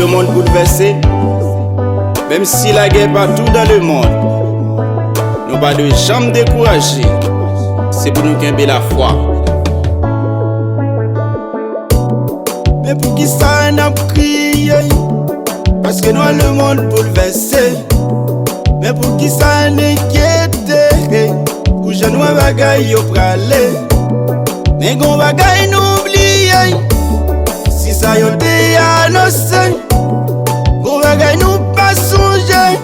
le monde bouleversé, même si la guerre partout dans le monde, nous pas de jamais décourager, c'est pour nous qu'aimer la foi. Mais pour qui ça n'a crié, parce que nous le monde bouleversé. Mais pour qui ça n'inquiète, pour je nous bagaille au pralé. Mais gon bagaille n'oublier, si ça y été annoncé, gon bagaille nous pas songer,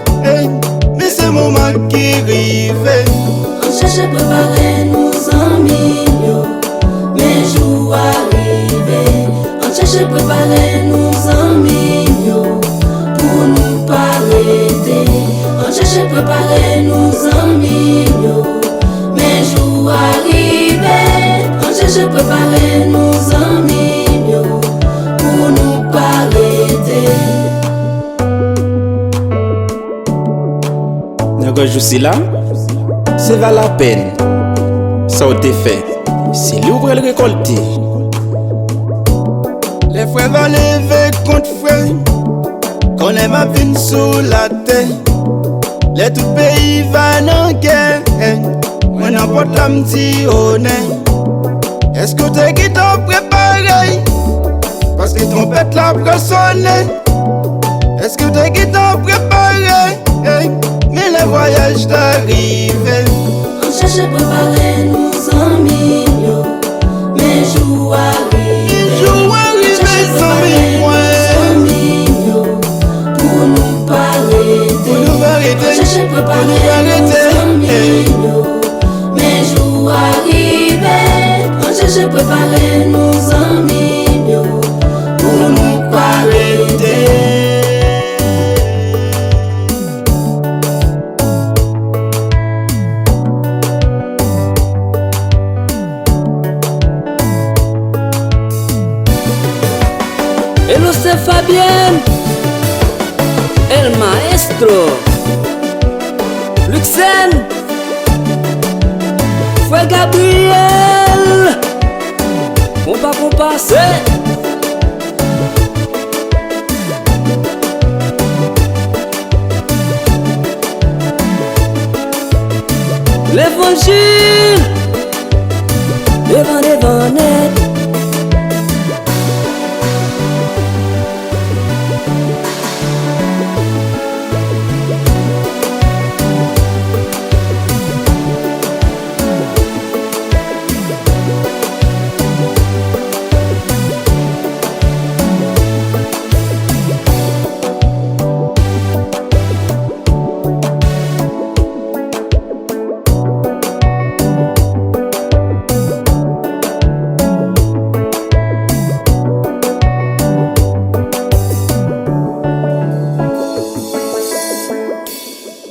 mais c'est le moment qui arrive. On cherche préparer nous en milieu, mais jour arrivé. On cherche préparer nous en milieu, pour nous pas arrêter. On cherche préparer nous en milieu, mais jour arrivé. On cherche préparer nous en milieu, pour nous pas arrêter. Quand je suis là, c'est va la peine. Ça a été fait. Si l'ouvre le récolter. Les frères vont lever contre frères. Qu'on aime à venir sous la terre. Les tout pays va en guerre. Moi n'importe la m'dit honnête. Est-ce que t'es qui t'en préparé? Parce que trompette la pour sonner. Est-ce que t'es qui t'en préparé? Mais le voyage t'arrive. On cherche préparer nous en milieu, mais jour arrive. Jour arrive sans milieu, pour nous pas arrêter. On cherche préparer nous en milieu, mais jour arrive. On cherche préparer nous en milieu, pour nous pas arrêter. Hello, c'est Fabien, El Maestro, Luxen, Frère Gabriel, mon pas pour passer. L'évangile.